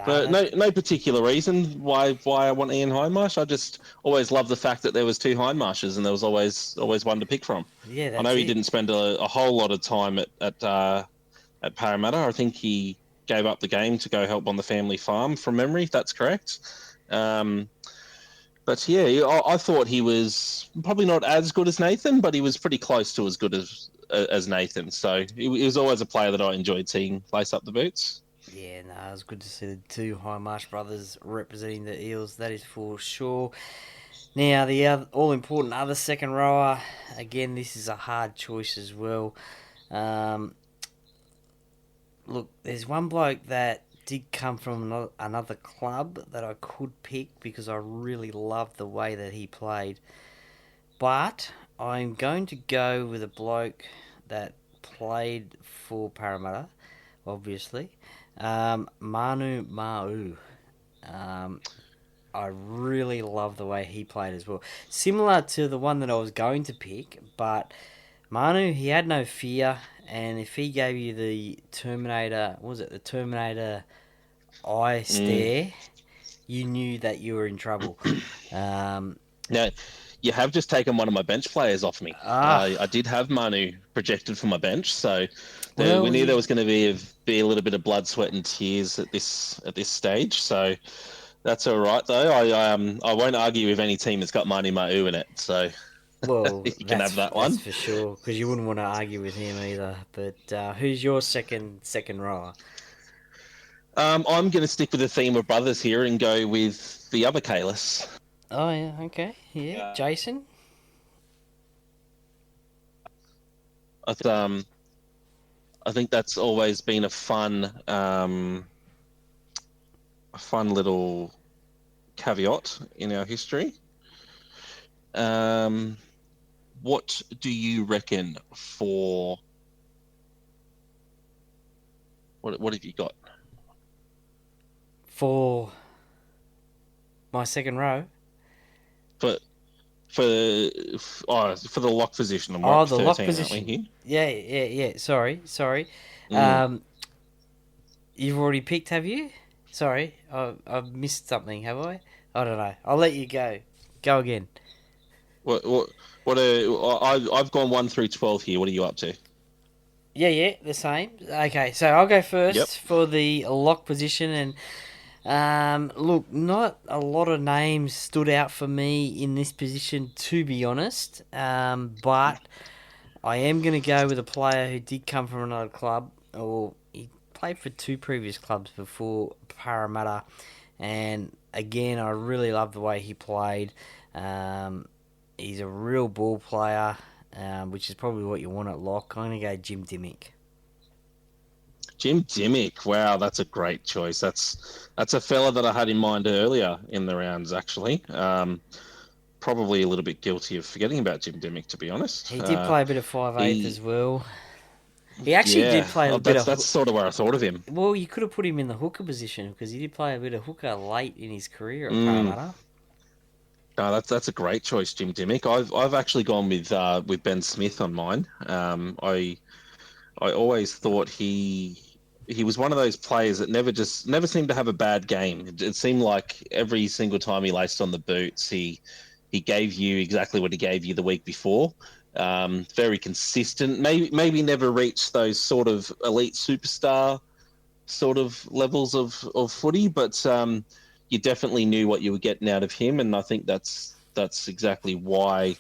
But no particular reason why I want Ian Hindmarsh. I just always loved the fact that there was 2 Hindmarshes and there was always one to pick from. Yeah, that's I know he didn't spend a whole lot of time at Parramatta. I think he gave up the game to go help on the family farm, from memory, if that's correct. But yeah, I thought he was probably not as good as Nathan, but he was pretty close to as good as Nathan. So he was always a player that I enjoyed seeing lace up the boots. Yeah, no, it was good to see the two High Marsh brothers representing the Eels, that is for sure. Now, the all-important other second rower, again, this is a hard choice as well. Um, Look, there's one bloke that did come from another club that I could pick because I really loved the way that he played. But I'm going to go with a bloke that played for Parramatta, obviously. Manu Ma'u. Um, I really love the way he played as well. Similar to the one that I was going to pick, but Manu, he had no fear, and if he gave you the Terminator, what was it the Terminator eye Mm. stare, you knew that you were in trouble. Um, Now, you have just taken one of my bench players off me. ah, I did have Manu projected for my bench, so we well, knew there was going to be a little bit of blood, sweat, and tears at this stage. So that's all right, though. I won't argue with any team that's got Manu Ma'u in it, so well, you can have that that's one. for sure because you wouldn't want to argue with him either. But who's your second rower? I'm going to stick with the theme of brothers here and go with the other Kalis. Oh yeah, okay, yeah, Jason. I, I think that's always been a fun little caveat in our history. What do you reckon for what have you got For my second row. for for for the lock position? And we're Oh, up to the lock 13, aren't we position. here? Yeah, yeah, yeah. Sorry. Mm. Um, you've already picked, have you? Sorry, I've missed something, have I? I don't know. I'll let you go. Go again. What what I've gone 1 through 12 here. What are you up to? Yeah, the same. Okay, so I'll go Yep. first for the lock position, and look, not a lot of names stood out for me in this position, to be honest. But I am going to go with a player who did come from another club, or he played for two previous clubs before Parramatta, and again, I really love the way he played. Um, he's a real ball player, which is probably what you want at lock. I'm going to go Jim Dimmick. Jim Dimmick. Wow, that's a great choice. That's a fella that I had in mind earlier in the rounds, actually. Probably a little bit guilty of forgetting about Jim Dimmick, to be honest. He did play a bit of 5'8" He, as well. He actually did yeah, play a bit that's of. sort of where I thought of him. Well, you could have put him in the hooker position because he did play a bit of hooker late in his career at Mm. Parramatta. No, that's a great choice, Jim Dimmick. I've actually gone with Ben Smith on mine. I always thought he was one of those players that never seemed to have a bad game. It seemed like every single time he laced on the boots, he gave you exactly what he gave you the week before. Very consistent. Maybe never reached those sort of elite superstar sort of levels of footy, but you definitely knew what you were getting out of him, and I think that's exactly why.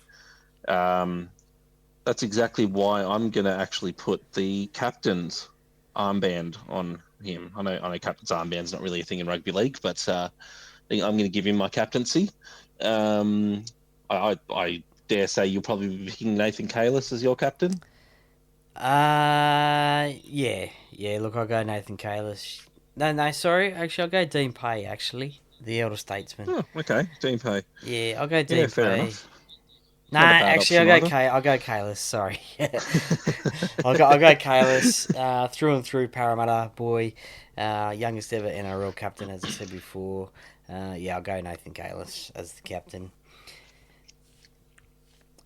That's exactly why I'm going to actually put the captain's armband on him. I know captain's armband's not really a thing in rugby league, but I think I'm going to give him my captaincy. Um, I dare say you'll probably be picking Nathan Kalis as your captain. Yeah. Look, I'll go Nathan Kalis. No, sorry. Actually, I'll go Dean Pay. Actually, the elder statesman. Oh, okay, Dean Pay. Yeah, I'll go Yeah, Dean fair Pay. enough. Nah, Not a bad actually, option either. I'll go Kalis. Sorry, I'll go Kalis. Through and through, Parramatta boy, youngest ever NRL captain, as I said before. Yeah, I'll go Nathan Kalis as the captain.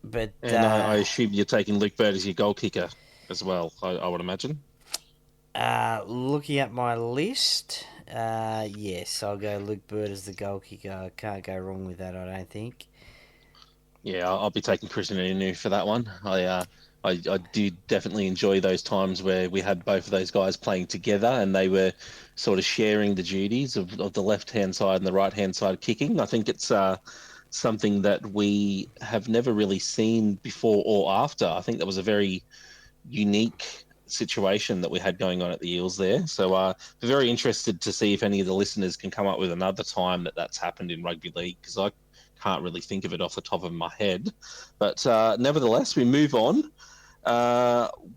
But And I assume you're taking Luke Bird as your goal kicker as well, I would imagine. looking at my list, yes, I'll go Luke Bird as the goal kicker. Can't go wrong with that, I don't think. Yeah, I'll be taking Christian Inu for that one. I did definitely enjoy those times where we had both of those guys playing together and they were sort of sharing the duties of the left-hand side and the right-hand side kicking. I think it's something that we have never really seen before or after. I think that was a very unique situation that we had going on at the Eels there. So very interested to see if any of the listeners can come up with another time that that's happened in rugby league, because I can't really think of it off the top of my head. But nevertheless, we move on.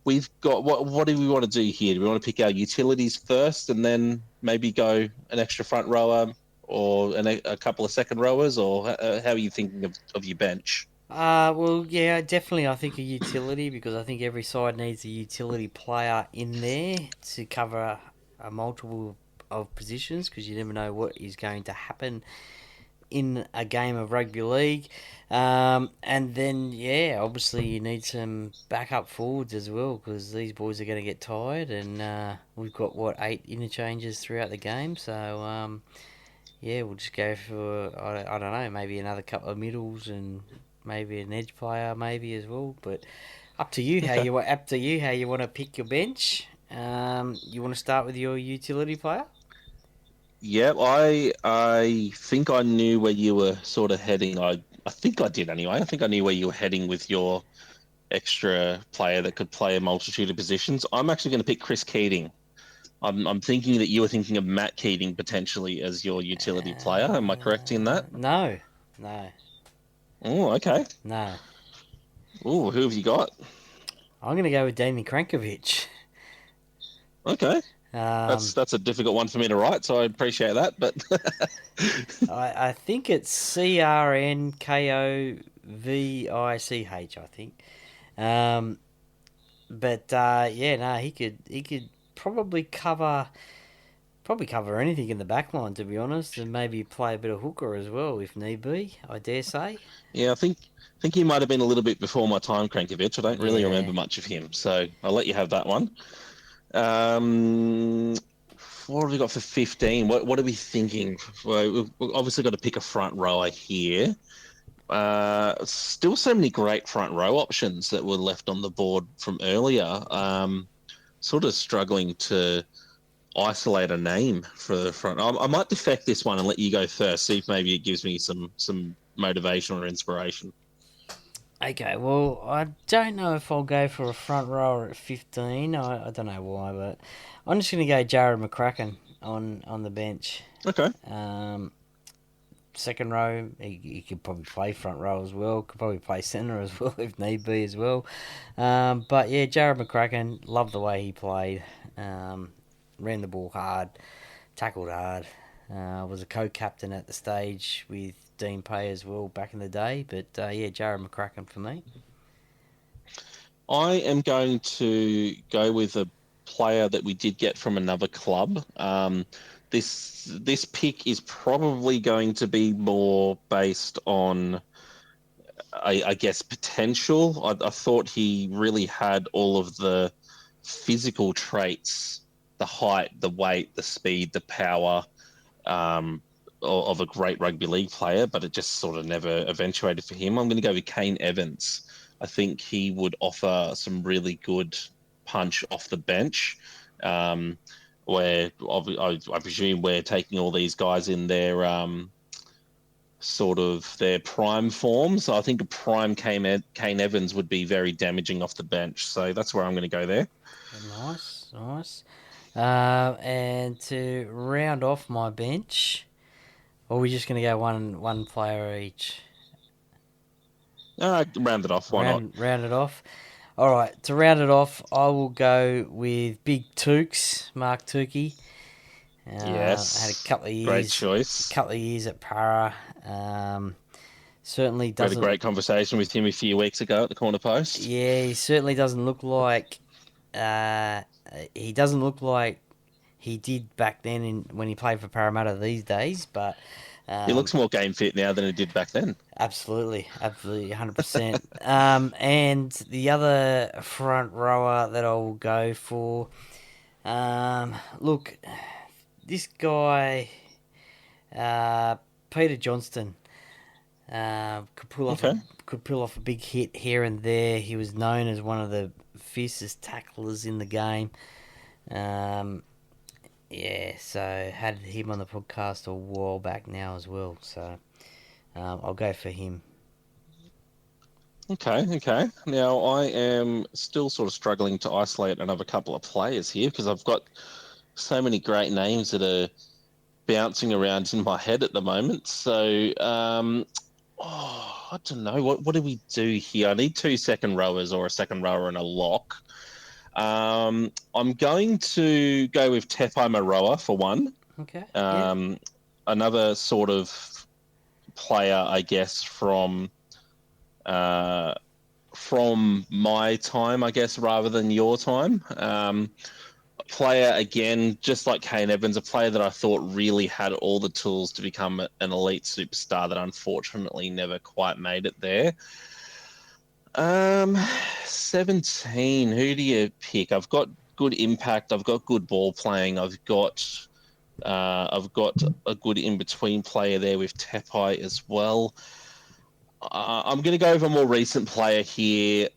We've got what do we want to do here? Do we want to pick our utilities first and then maybe go an extra front rower or a couple of second rowers, or how are you thinking of your bench? Well, yeah, definitely. I think a utility, because I think every side needs a utility player in there to cover a multiple of positions, because you never know what is going to happen in a game of rugby league. And then, yeah, obviously you need some backup forwards as well, because these boys are going to get tired, and we've got, what, 8 interchanges throughout the game. So, yeah, we'll just go for, I don't know, maybe another couple of middles and maybe an edge player maybe as well. But up to you how Okay. you want to pick your bench. You want to start with your utility player? Yeah, I think I knew where you were sort of heading. I think I did anyway. I think I knew where you were heading with your extra player that could play a multitude of positions. I'm actually going to pick Chris Keating. I'm thinking that you were thinking of Matt Keating potentially as your utility player. Am I correct in that? No, no, Oh, okay. no. Oh, who have you got? I'm going to go with Damien Krankovic. Okay, Um, that's a difficult one for me to write, so I appreciate that. But I think it's Crankovic. I think. Um, but yeah, no, he could probably cover anything in the back line, to be honest, and maybe play a bit of hooker as well if need be. I dare say. yeah, I think he might have been a little bit before my time, Krankovic. I don't really Yeah. remember much of him, so I'll let you have that one. Um, what have we got for 15? What are we thinking? Well, we've obviously got to pick a front rower here. Still so many great front row options that were left on the board from earlier. Sort of struggling to isolate a name for the front. I might defect this one and let you go first. See if maybe it gives me some motivation or inspiration. Okay, well, I don't know if I'll go for a front rower at 15. I don't know why, but I'm just going to go Jared McCracken on the bench. Okay. Um, Second row, he could probably play front row as well. Could probably play centre as well if need be as well. But yeah, Jared McCracken, loved the way he played. Ran the ball hard, tackled hard. Was a co-captain at the stage with Dean Pay as well back in the day. But yeah, Jared McCracken for me. I am going to go with a player that we did get from another club. This pick is probably going to be more based on, I guess, potential. I thought he really had all of the physical traits, the height, the weight, the speed, the power, um, of a great rugby league player, but it just sort of never eventuated for him. I'm going to go with Kane Evans. I think he would offer some really good punch off the bench. Where I presume we're taking all these guys in their sort of their prime form. So I think a prime Kane Evans would be very damaging off the bench. So that's where I'm going to go there. Nice, nice. And to round off my bench, or are we just going to go one player each? Round it off. Why not? Round it off. All right, to round it off, I will go with Big Tukes, Mark Tukey. Had a Yes. Great choice. couple of years at Para. Certainly We had a doesn't. great conversation with him a few weeks ago at the corner post. Yeah, he certainly doesn't look like. Uh, he doesn't look like he did back then when he played for Parramatta these days. But He um, looks more game fit now than he did back then. absolutely, absolutely, 100%. And the other front rower that I will go for. Look, this guy, Peter Johnston, could pull off a Okay. big hit here and there. He was known as one of the fiercest tacklers in the game. Yeah, so had him on the podcast a while back now as well. So I'll go for him. Okay. Now I am still sort of struggling to isolate another couple of players here because I've got so many great names that are bouncing around in my head at the moment. So, I don't know. What do we do here? I need two second rowers or a second rower and a lock. I'm going to go with Tepai Maroa for one. Okay. Yeah. Um, Another sort of player, I guess, uh, from my time, I guess, rather than your time. A player, again, just like Kane Evans, a player that I thought really had all the tools to become an elite superstar that unfortunately never quite made it there. Um, 17. Who do you pick? I've got good impact. I've got good ball playing. I've got a good in between player there with Tepai as well. I'm going to go with a more recent player here,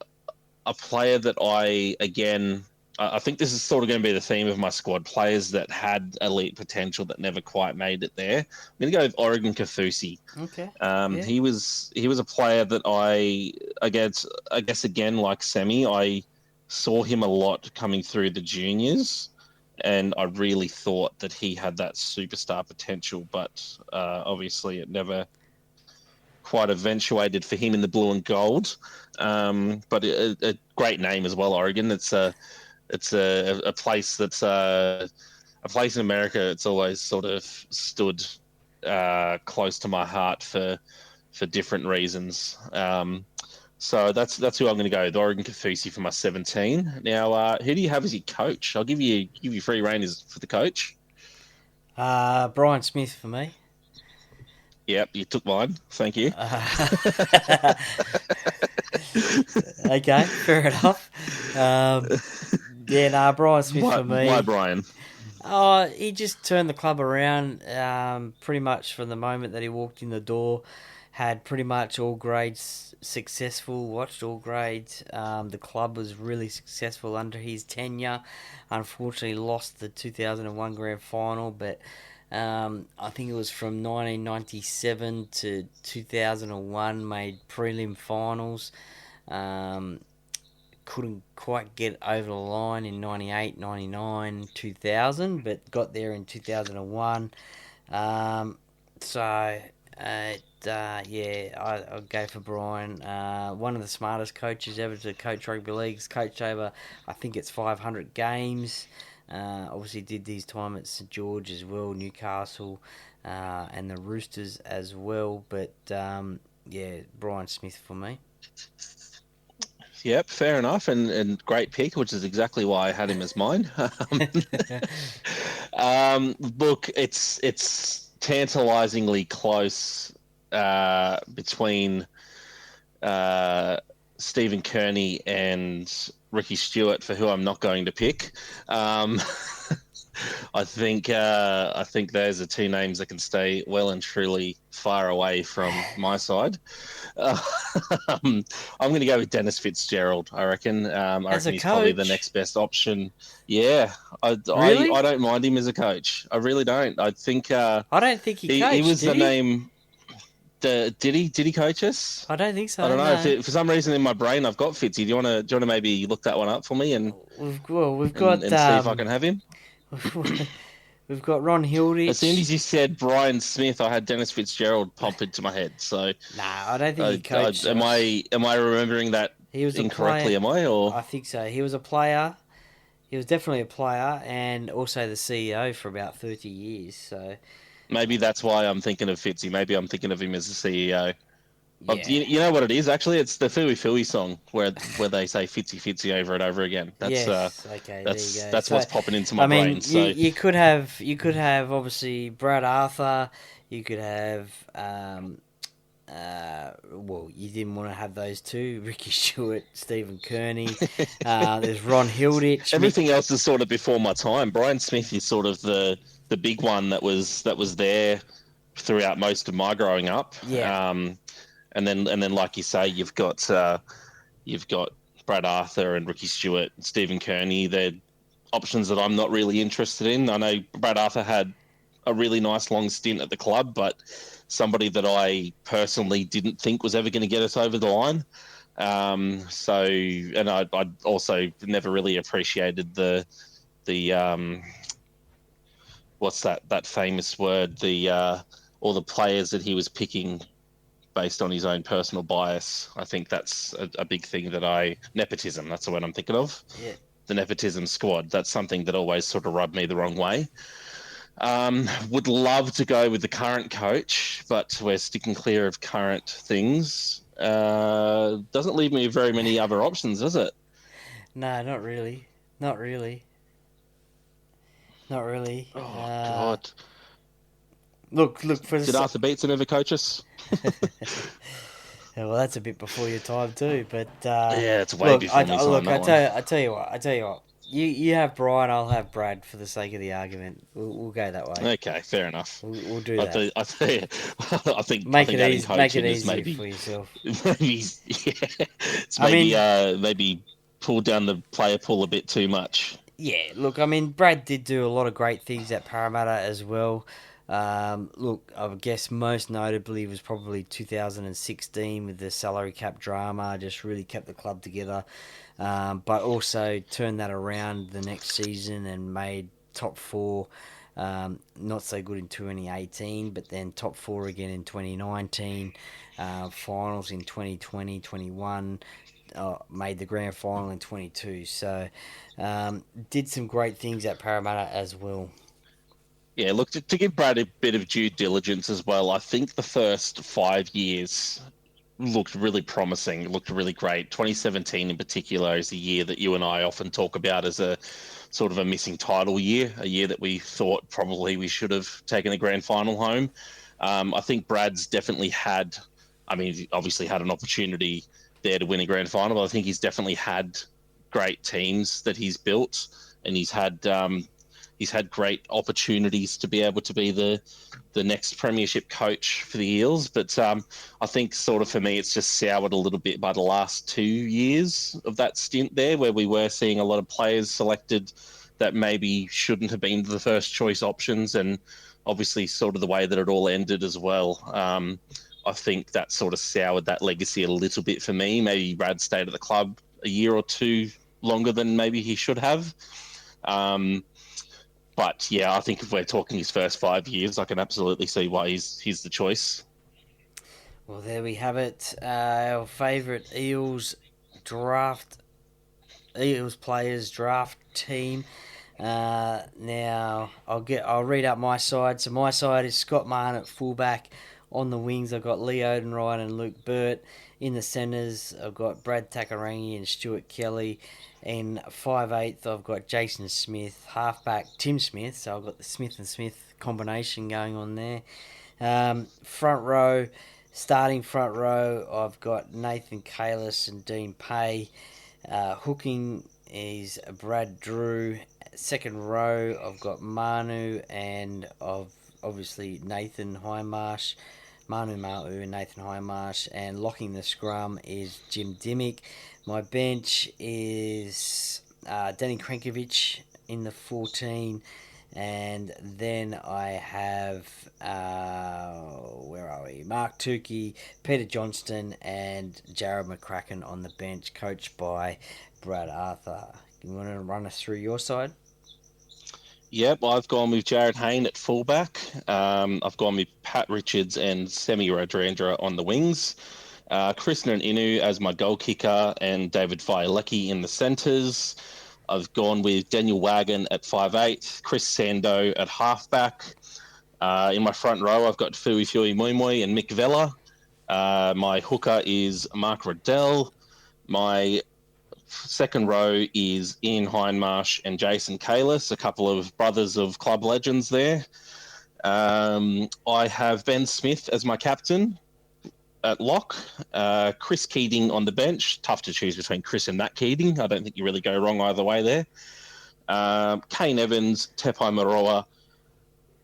a player that I think this is sort of going to be the theme of my squad. Players that had elite potential that never quite made it there. I'm going to go with Oregon Kathusi. Okay. Um, Yeah. he was he was a player that I guess again like Semi, I saw him a lot coming through the juniors, and I really thought that he had that superstar potential, but obviously it never quite eventuated for him in the blue and gold. But a great name as well, Oregon. It's a place that's a place in America. It's always sort of stood close to my heart for different reasons. So that's who I'm going to go with, Oregon Kathusi for my 17. Now, who do you have as your coach? I'll give you free rein as for the coach. Brian Smith for me. Yep, you took mine. Thank you. Okay, fair enough. Yeah, nah, Brian Smith why, for why me. Brian? Oh, he just turned the club around pretty much from the moment that he walked in the door. Had pretty much all grades successful, watched all grades. The club was really successful under his tenure. Unfortunately, lost the 2001 grand final, but I think it was from 1997 to 2001, made prelim finals. Um, couldn't quite get over the line in 98, 99, 2000, but got there in 2001. So, yeah, I'll go for Brian. One of the smartest coaches ever to coach rugby league. He's coached over, I think it's 500 games. Obviously, did his time at St George as well, Newcastle, and the Roosters as well. But yeah, Brian Smith for me. Yep, fair enough, and great pick, which is exactly why I had him as mine. Look, it's tantalizingly close between uh, Stephen Kearney and Ricky Stewart for who I'm not going to pick. Um, I think those are two names that can stay well and truly far away from my side. Uh, I'm going to go with Dennis Fitzgerald. I reckon. I As reckon a he's probably the coach, next best option. Yeah, I really? don't mind him as a coach. I really don't. I think I don't think he he coached, was did the he? name. Did he coach us? I don't think I so. don't know. No. For some reason in my brain I've got Fitzy. Do you want to maybe look that one up for me and We've and got and see if I can have him? we've got Ron As soon Hilditch. as you said Brian Smith, I had Dennis Fitzgerald pop into my head. So, Nah, I don't think he coached am us. I remembering that He was a incorrectly? player. Am I or I think so. He was a player. He was definitely a player, and also the CEO for about 30 years. So maybe that's why I'm thinking of Fitzy. Maybe I'm thinking of him as the CEO. But yeah. you know what it is actually? It's the Fooey Fooey song where they say Fitzy Fitzy over and over again. That's Yes. Okay. There you go. that's So, what's popping into my I brain. mean, you So you could have obviously Brad Arthur. You could have well, you didn't want to have those two: Ricky Stewart, Stephen Kearney. There's Ron Hilditch. everything else is sort of before my time. Brian Smith is sort of the big one that was there throughout most of my growing up. Yeah, And then like you say, you've got Brad Arthur and Ricky Stewart, and Stephen Kearney. They're options that I'm not really interested in. I know Brad Arthur had a really nice long stint at the club, but somebody that I personally didn't think was ever going to get us over the line. And I also never really appreciated the what's that famous word, the all the players that he was picking based on his own personal bias. I think that's a big thing nepotism. That's the word I'm thinking of. Yeah. The nepotism squad. That's something that always sort of rubbed me the wrong way. Would love to go with the current coach, but we're sticking clear of current things. Doesn't leave me very many other options, does it? No, not really. Not really. Not really. Oh God! Look for Did the. Arthur Beetson ever coach us? Yeah, well, that's a bit before your time too. But Yeah, it's way before me time, look, that one. I tell you what, I tell you what. You have Brian, I'll have Brad for the sake of the argument. We'll go that way. Okay, fair enough. We'll do that. I Make it think adding easy. Make it coaching is easier maybe for yourself. maybe yeah, it's I mean, maybe pull down the player pool a bit too much. yeah. Look, I mean, Brad did do a lot of great things at Parramatta as well. Look, I guess most notably was probably 2016 with the salary cap drama. Just really kept the club together, but also turned that around the next season and made top four. Not so good in 2018, but then top four again in 2019. Finals in 2020, 21. Made the grand final in 22. So did some great things at Parramatta as well. Yeah, look, to give Brad a bit of due diligence as well, I think the first 5 years looked really promising, looked really great. 2017 in particular is a year that you and I often talk about as a sort of a missing title year, a year that we thought probably we should have taken a grand final home. I think Brad's definitely had, I mean, he obviously had an opportunity there to win a grand final, but I think he's definitely had great teams that he's built, and he's had great opportunities to be able to be the next premiership coach for the Eels. But I think sort of for me, it's just soured a little bit by the last 2 years of that stint there, where we were seeing a lot of players selected that maybe shouldn't have been the first choice options, and obviously sort of the way that it all ended as well. I think that sort of soured that legacy a little bit for me. Maybe Brad stayed at the club a year or two longer than maybe he should have. But yeah, I think if we're talking his first 5 years, I can absolutely see why he's the choice. Well, there we have it. Our favourite Eels players draft team. Now I'll read out my side. So my side is Scott Martin at fullback. On the wings, I've got Lee Odenryan and Luke Burt. In the centres, I've got Brad Takarangi and Stuart Kelly. In 5/8, I've got Jason Smith. Halfback, Tim Smith. So I've got the Smith and Smith combination going on there. Front row, starting front row, I've got Nathan Kalis and Dean Pay. Hooking is Brad Drew. Second row, I've got Manu and obviously Nathan Hindmarsh. Manu Ma'u and Nathan Hindmarsh. And locking the scrum is Jim Dimmick. My bench is Danny Krenkovic in the 14. And then I have, where are we? Mark Tukey, Peter Johnston, and Jared McCracken on the bench, coached by Brad Arthur. You want to run us through your side? Yep, I've gone with Jared Hayne at fullback. I've gone with Pat Richards and Semi Radrandra on the wings. Krishnan Inu as my goal kicker and David Violecki in the centres. I've gone with Daniel Wagon at 5'8", Chris Sando at halfback. In my front row, I've got Fui Moimoi and Mick Vella. My hooker is Mark Riddell. My second row is Ian Hindmarsh and Jason Kalis, a couple of brothers of club legends there. I have Ben Smith as my captain at lock. Chris Keating on the bench. Tough to choose between Chris and Matt Keating. I don't think you really go wrong either way there. Kane Evans, Tepai Maroa,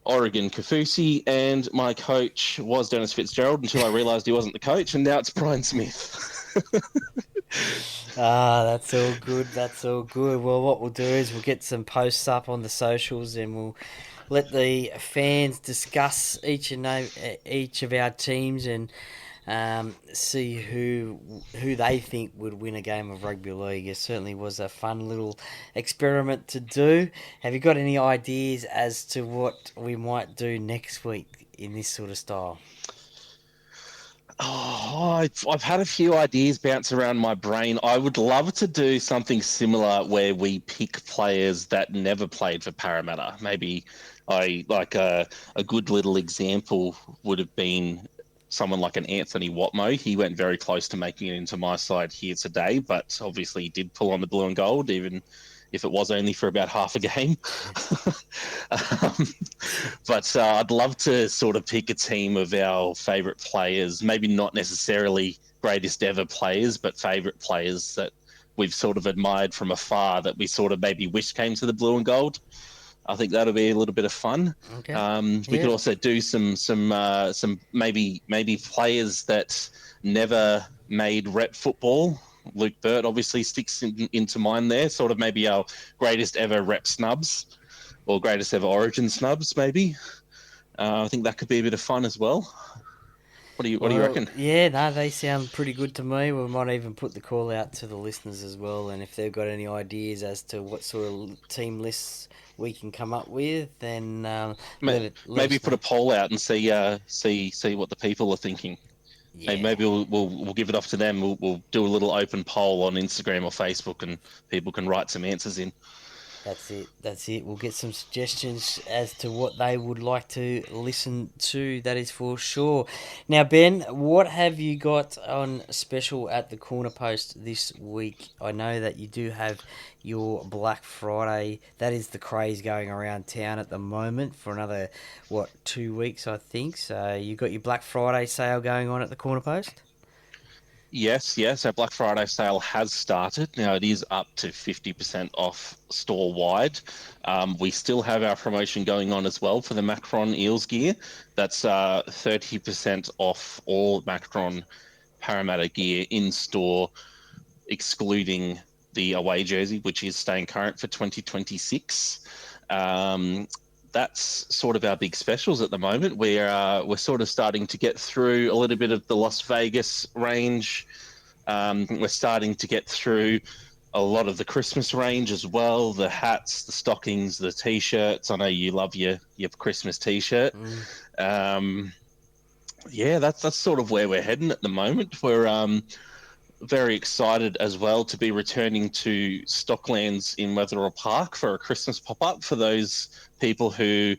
Oregon Kafusi, and my coach was Dennis Fitzgerald until I realised he wasn't the coach, and now it's Brian Smith. That's all good. That's all good. Well, what we'll do is we'll get some posts up on the socials and we'll let the fans discuss each of our teams and see who they think would win a game of rugby league. It certainly was a fun little experiment to do. Have you got any ideas as to what we might do next week in this sort of style? Oh, I've had a few ideas bounce around my brain. I would love to do something similar where we pick players that never played for Parramatta. Maybe I like a good little example would have been someone like an Anthony Watmo. He went very close to making it into my side here today, but obviously he did pull on the blue and gold, even if it was only for about half a game. um, but I'd love to sort of pick a team of our favourite players, maybe not necessarily greatest ever players, but favourite players that we've sort of admired from afar that we sort of maybe wish came to the blue and gold. I think that'll be a little bit of fun. Okay. We could also do some maybe players that never made rep football. Luke Burt obviously sticks into mind there. Sort of maybe our greatest ever rep snubs or greatest ever origin snubs, maybe. I think that could be a bit of fun as well. What do you reckon? Yeah, no, they sound pretty good to me. We might even put the call out to the listeners as well, and if they've got any ideas as to what sort of team lists we can come up with, then Maybe put a poll out and see what the people are thinking. Yeah. Maybe we'll give it off to them. We'll do a little open poll on Instagram or Facebook, and people can write some answers in. That's it. We'll get some suggestions as to what they would like to listen to, that is for sure. Now, Ben, what have you got on special at the Corner Post this week? I know that you do have your Black Friday. That is the craze going around town at the moment for another, 2 weeks, I think. So you got your Black Friday sale going on at the Corner Post? Yes. Our Black Friday sale has started. Now it is up to 50% off store wide. We still have our promotion going on as well for the Macron Eels gear. That's 30% off all Macron Parramatta gear in store, excluding the away jersey, which is staying current for 2026. That's sort of our big specials at the moment. We're sort of starting to get through a little bit of the Las Vegas range. We're starting to get through a lot of the Christmas range as well. The hats, the stockings, the t-shirts. I know you love your Christmas t-shirt. That's sort of where we're heading at the moment. We're very excited as well to be returning to Stocklands in Wetherill Park for a Christmas pop-up for those people who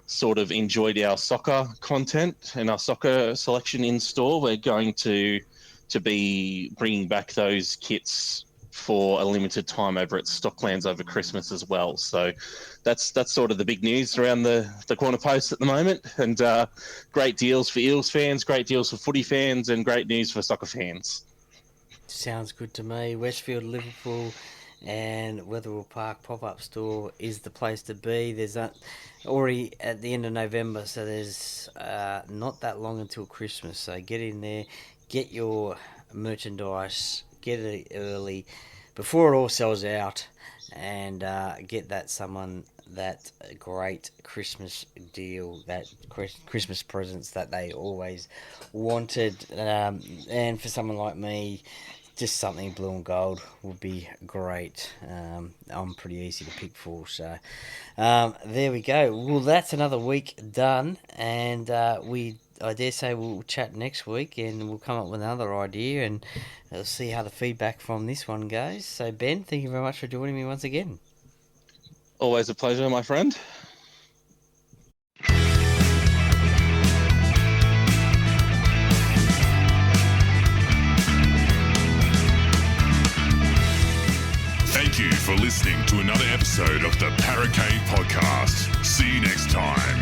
sort of enjoyed our soccer content and our soccer selection in store. We're going to be bringing back those kits for a limited time over at Stocklands over Christmas as well. So that's sort of the big news around the Corner Post at the moment. And great deals for Eels fans, great deals for footy fans, and great news for soccer fans. Sounds good to me. Westfield, Liverpool, and Wetherill Park pop-up store is the place to be. There's already at the end of November, so there's not that long until Christmas. So get in there, get your merchandise, get it early before it all sells out, and get that great Christmas deal, that Christmas presents that they always wanted. And for someone like me, just something blue and gold would be great. I'm pretty easy to pick for, so there we go. Well, that's another week done, and I dare say we'll chat next week, and we'll come up with another idea, and we'll see how the feedback from this one goes. So, Ben, thank you very much for joining me once again. Always a pleasure, my friend. Thank you for listening to another episode of the Paracave Podcast. See you next time.